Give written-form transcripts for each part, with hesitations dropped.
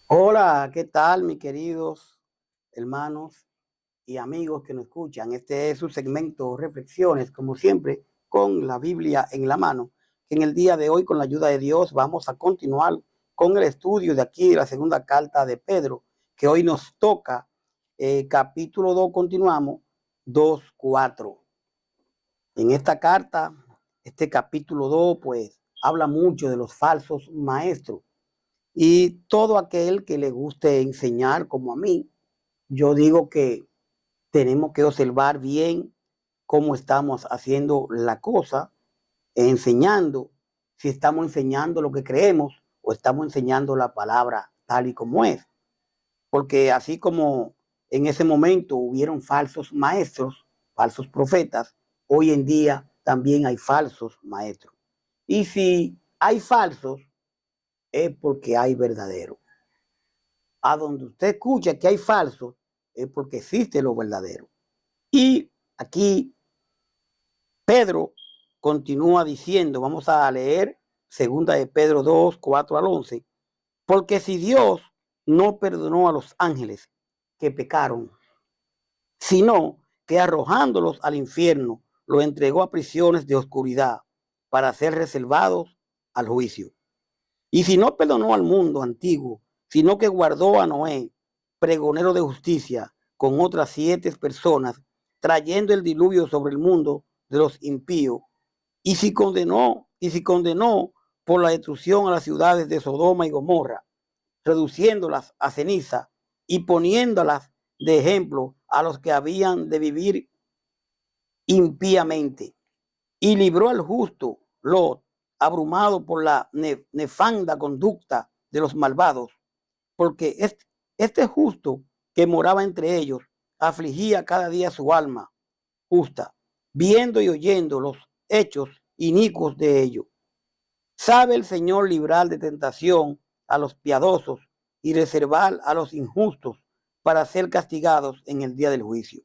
Hola, ¿qué tal, mis queridos hermanos y amigos que nos escuchan? Este es su segmento Reflexiones, como siempre, con la Biblia en la mano. En el día de hoy, con la ayuda de Dios, vamos a continuar con el estudio de aquí de la segunda carta de Pedro, que hoy nos toca capítulo 2. Continuamos 2:4. En esta carta, este capítulo 2, pues habla mucho de los falsos maestros. Y todo aquel que le guste enseñar, como a mí, yo digo que tenemos que observar bien cómo estamos haciendo la cosa, enseñando, si estamos enseñando lo que creemos o estamos enseñando la palabra tal y como es. Porque así como en ese momento hubieron falsos maestros, falsos profetas, hoy en día también hay falsos maestros. Y si hay falsos, es porque hay verdaderos. A donde usted escucha que hay falsos, es porque existe lo verdadero. Y aquí Pedro continúa diciendo, vamos a leer segunda de Pedro 2:4 al 11, porque si Dios no perdonó a los ángeles que pecaron, sino que arrojándolos al infierno, los entregó a prisiones de oscuridad para ser reservados al juicio. Y si no perdonó al mundo antiguo, sino que guardó a Noé, pregonero de justicia, con otras 7 personas, trayendo el diluvio sobre el mundo de los impíos, y si condenó por la destrucción a las ciudades de Sodoma y Gomorra, reduciéndolas a ceniza y poniéndolas de ejemplo a los que habían de vivir impíamente, y libró al justo Lot, abrumado por la nefanda conducta de los malvados, porque este justo que moraba entre ellos afligía cada día su alma justa, viendo y oyendo los hechos inicuos de ellos. Sabe el Señor librar de tentación a los piadosos y reservar a los injustos para ser castigados en el día del juicio.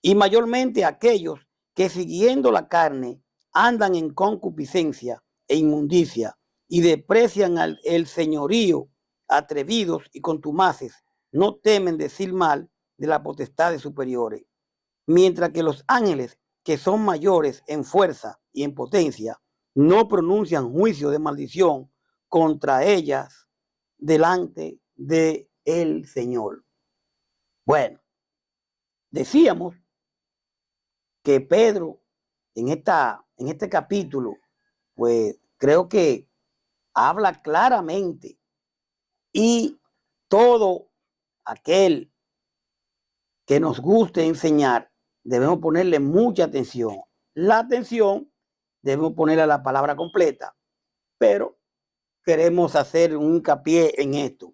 Y mayormente aquellos que siguiendo la carne andan en concupiscencia e inmundicia y desprecian el señorío, atrevidos y contumaces, no temen decir mal de las potestades superiores, mientras que los ángeles, que son mayores en fuerza y en potencia, no pronuncian juicio de maldición contra ellas delante de el Señor. Bueno, decíamos que Pedro en este capítulo, pues creo que habla claramente, y todo aquel que nos guste enseñar, debemos ponerle mucha atención. La atención debemos ponerle a la palabra completa, pero queremos hacer un hincapié en esto.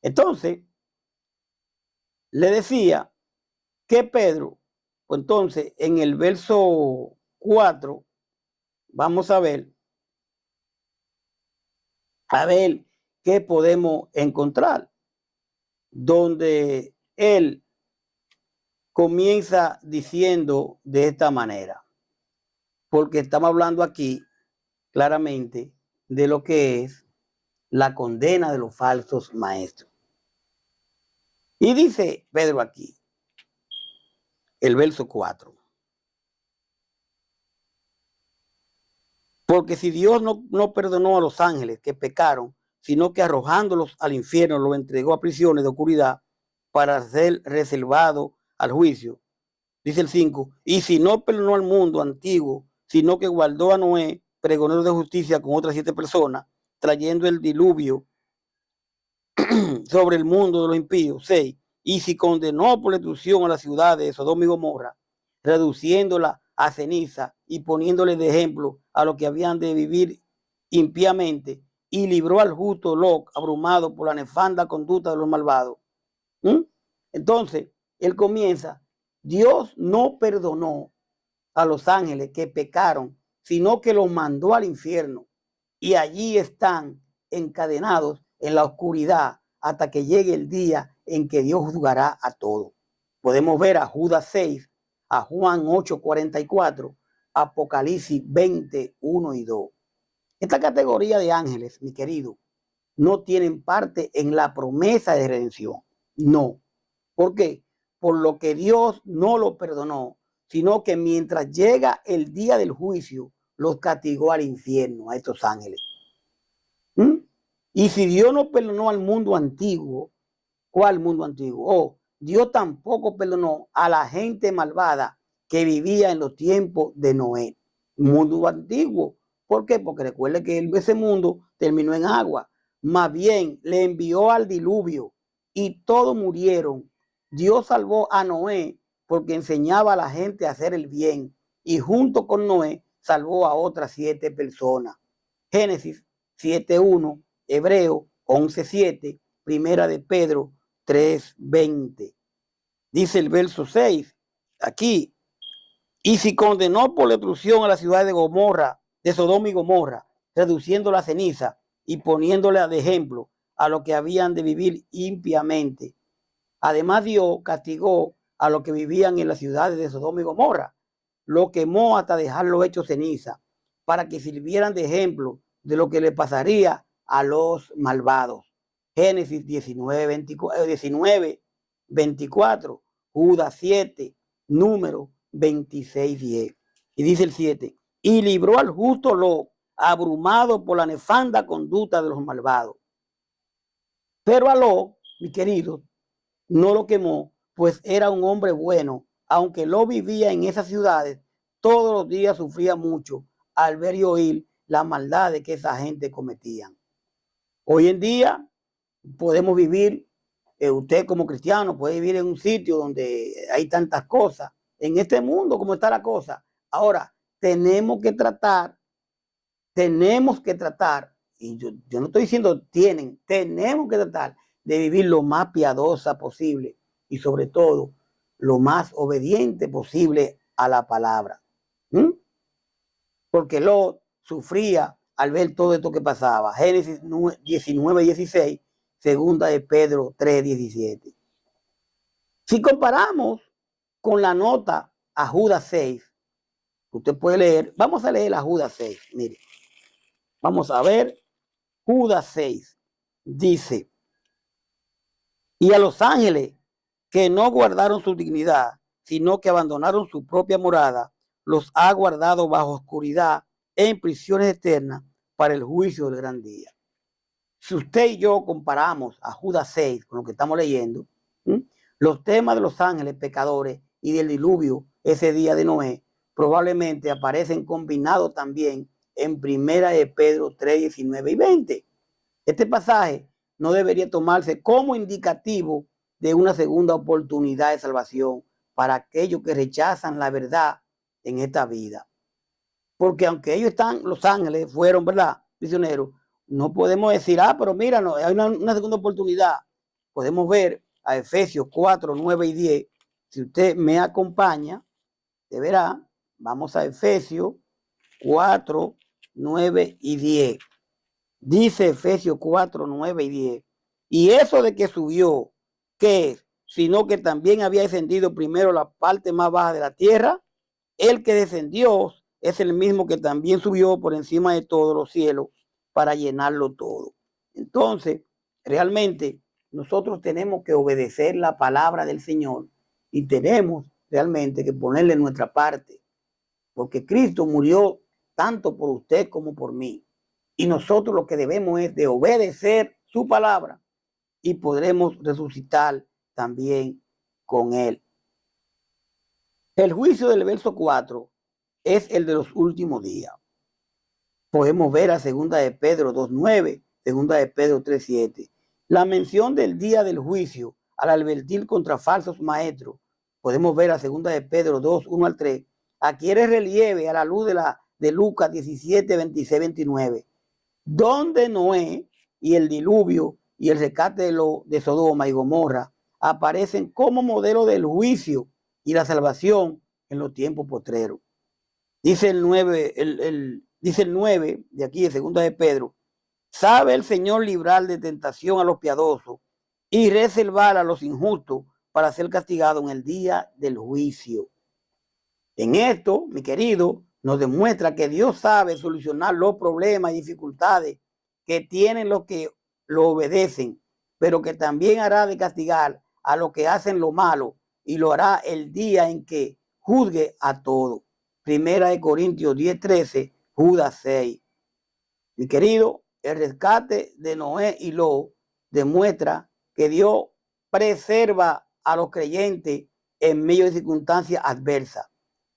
Entonces, le decía que Pedro, pues entonces en el verso 4, vamos a ver qué podemos encontrar, donde él comienza diciendo de esta manera, porque estamos hablando aquí claramente de lo que es la condena de los falsos maestros. Y dice Pedro aquí, el verso 4, porque si Dios no perdonó a los ángeles que pecaron, sino que arrojándolos al infierno los entregó a prisiones de oscuridad para ser reservado al juicio. Dice el 5, y si no perdonó al mundo antiguo, sino que guardó a Noé, pregonero de justicia, con otras 7 personas, trayendo el diluvio sobre el mundo de los impíos. 6, y si condenó por la destrucción a las ciudades de Sodoma y Gomorra, reduciéndola a ceniza y poniéndole de ejemplo a los que habían de vivir impíamente, y libró al justo Lot, abrumado por la nefanda conducta de los malvados. ¿Mm? Entonces, él comienza, Dios no perdonó a los ángeles que pecaron, sino que los mandó al infierno, y allí están encadenados en la oscuridad hasta que llegue el día en que Dios juzgará a todos. Podemos ver a Judas 6, a Juan 8:44, Apocalipsis 20:1 y 2. Esta categoría de ángeles, mi querido, no tienen parte en la promesa de redención. No. ¿Por qué? Por lo que Dios no lo perdonó, sino que mientras llega el día del juicio, los castigó al infierno, a estos ángeles. ¿Mm? Y si Dios no perdonó al mundo antiguo, ¿cuál mundo antiguo? Oh, Dios tampoco perdonó a la gente malvada que vivía en los tiempos de Noé. Mundo antiguo. ¿Por qué? Porque recuerde que ese mundo terminó en agua. Más bien le envió al diluvio y todos murieron. Dios salvó a Noé porque enseñaba a la gente a hacer el bien y junto con Noé salvó a otras 7 personas. Génesis 7:1, Hebreo 11:7, Primera de Pedro 3:20. Dice el verso 6 aquí: y si condenó por la destrucción a la ciudad de Gomorra, de Sodoma y Gomorra, reduciendo la ceniza y poniéndole de ejemplo a los que habían de vivir impiamente. Además, Dios castigó a los que vivían en las ciudades de Sodoma y Gomorra, lo quemó hasta dejarlo hecho ceniza, para que sirvieran de ejemplo de lo que le pasaría a los malvados. Génesis 19:24, Judas 7, Número 26:10. Y dice el 7, y libró al justo Lot, abrumado por la nefanda conducta de los malvados. Pero a Lot, mi querido, no lo quemó, pues era un hombre bueno. Aunque Lot vivía en esas ciudades, todos los días sufría mucho al ver y oír las maldades que esa gente cometían. Hoy en día podemos vivir, usted como cristiano puede vivir en un sitio donde hay tantas cosas, en este mundo como está la cosa. Ahora, tenemos que tratar, y yo no estoy diciendo tenemos que tratar de vivir lo más piadosa posible y sobre todo lo más obediente posible a la palabra. Porque Lot sufría al ver todo esto que pasaba. Génesis 19:16, segunda de Pedro 3:17. Si comparamos con la nota a Judas 6, usted puede leer, vamos a leer a Judas 6, mire, vamos a ver, Judas 6, dice, y a los ángeles que no guardaron su dignidad, sino que abandonaron su propia morada, los ha guardado bajo oscuridad en prisiones eternas para el juicio del gran día. Si usted y yo comparamos a Judas 6 con lo que estamos leyendo, los temas de los ángeles pecadores y del diluvio ese día de Noé probablemente aparecen combinados también en Primera de Pedro 3:19 y 20. Este pasaje no debería tomarse como indicativo de una segunda oportunidad de salvación para aquellos que rechazan la verdad en esta vida. Porque aunque ellos están, los ángeles fueron, ¿verdad?, prisioneros, no podemos decir, pero mira, no, hay una segunda oportunidad. Podemos ver a Efesios 4:9 y 10. Si usted me acompaña, de verá, vamos a Efesios 4:9 y 10. Dice Efesios 4:9 y 10. Y eso de que subió, ¿qué es? Sino que también había descendido primero la parte más baja de la tierra. El que descendió es el mismo que también subió por encima de todos los cielos para llenarlo todo. Entonces, realmente nosotros tenemos que obedecer la palabra del Señor y tenemos realmente que ponerle nuestra parte, porque Cristo murió tanto por usted como por mí. Y nosotros lo que debemos es de obedecer su palabra y podremos resucitar también con él. El juicio del verso 4 es el de los últimos días. Podemos ver a segunda de Pedro 2:9, segunda de Pedro 3:7. La mención del día del juicio al advertir contra falsos maestros. Podemos ver a segunda de Pedro 2:1 al 3. Adquiere relieve a la luz de Lucas 17, 26, 29. Donde Noé y el diluvio y el rescate de Sodoma y Gomorra aparecen como modelo del juicio y la salvación en los tiempos postreros. Dice el 9, dice el 9 de aquí, de segunda de Pedro, sabe el Señor librar de tentación a los piadosos y reservar a los injustos para ser castigados en el día del juicio. En esto, mi querido, nos demuestra que Dios sabe solucionar los problemas y dificultades que tienen los que lo obedecen, pero que también hará de castigar a los que hacen lo malo, y lo hará el día en que juzgue a todo. Primera de Corintios 10:13, Judas 6. Mi querido, el rescate de Noé y Lot demuestra que Dios preserva a los creyentes en medio de circunstancias adversas,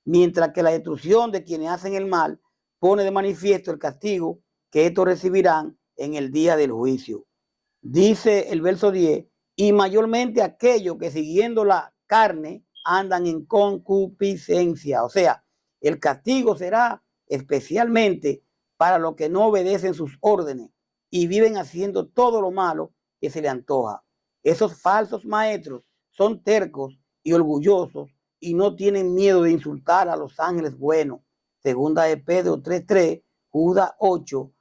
mientras que la destrucción de quienes hacen el mal pone de manifiesto el castigo que estos recibirán en el día del juicio. Dice el verso 10, y mayormente aquellos que siguiendo la carne andan en concupiscencia. O sea, el castigo será especialmente para los que no obedecen sus órdenes y viven haciendo todo lo malo que se le antoja. Esos falsos maestros son tercos y orgullosos y no tienen miedo de insultar a los ángeles buenos. Segunda de Pedro 3:3, Judas 8,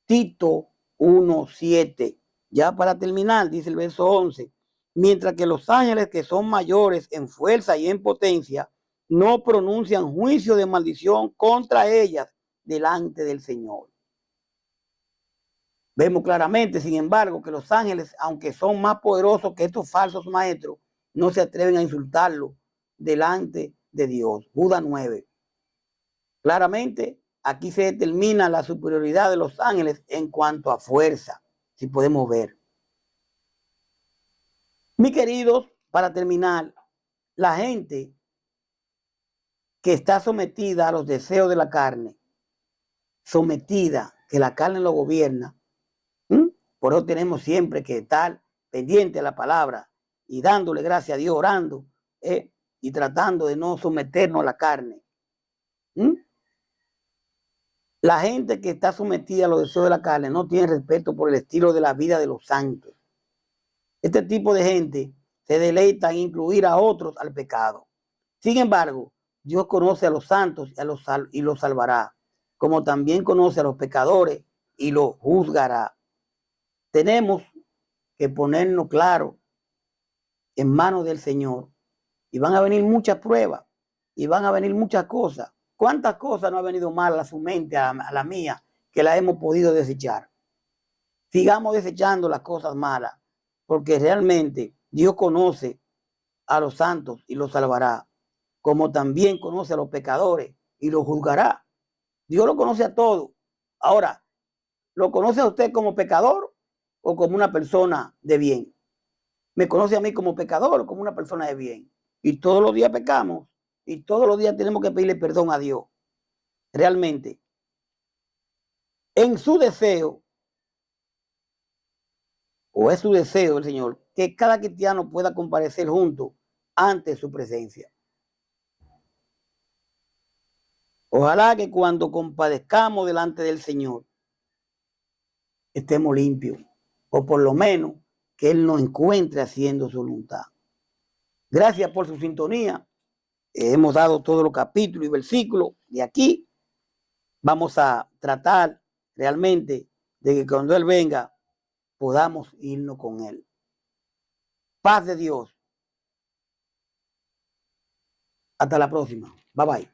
Tito 1:7. Ya para terminar, dice el verso 11, mientras que los ángeles que son mayores en fuerza y en potencia no pronuncian juicio de maldición contra ellas delante del Señor. Vemos claramente, sin embargo, que los ángeles, aunque son más poderosos que estos falsos maestros, no se atreven a insultarlo delante de Dios. Judas 9. Claramente, aquí se determina la superioridad de los ángeles en cuanto a fuerza, si podemos ver. Mis queridos, para terminar, la gente que está sometida a los deseos de la carne, sometida, que la carne lo gobierna, por eso tenemos siempre que estar pendiente a la palabra y dándole gracias a Dios, orando y tratando de no someternos a la carne. La gente que está sometida a los deseos de la carne no tiene respeto por el estilo de la vida de los santos. Este tipo de gente se deleita en incluir a otros al pecado. Sin embargo, Dios conoce a los santos y los salvará, como también conoce a los pecadores y los juzgará. Tenemos que ponernos claro en manos del Señor, y van a venir muchas pruebas y van a venir muchas cosas. ¿Cuántas cosas no ha venido mal a su mente, a la mía, que la hemos podido desechar? Sigamos desechando las cosas malas, porque realmente Dios conoce a los santos y los salvará, como también conoce a los pecadores y los juzgará. Dios lo conoce a todos. Ahora, ¿lo conoce a usted como pecador o como una persona de bien? Me conoce a mí como pecador o como una persona de bien. Y todos los días pecamos y todos los días tenemos que pedirle perdón a Dios. Realmente, en su deseo, o es su deseo el Señor, que cada cristiano pueda comparecer junto ante su presencia. Ojalá que cuando compadezcamos delante del Señor, estemos limpios, o por lo menos que Él nos encuentre haciendo su voluntad. Gracias por su sintonía. Hemos dado todos los capítulos y versículos de aquí. Vamos a tratar realmente de que cuando Él venga podamos irnos con Él. Paz de Dios. Hasta la próxima. Bye bye.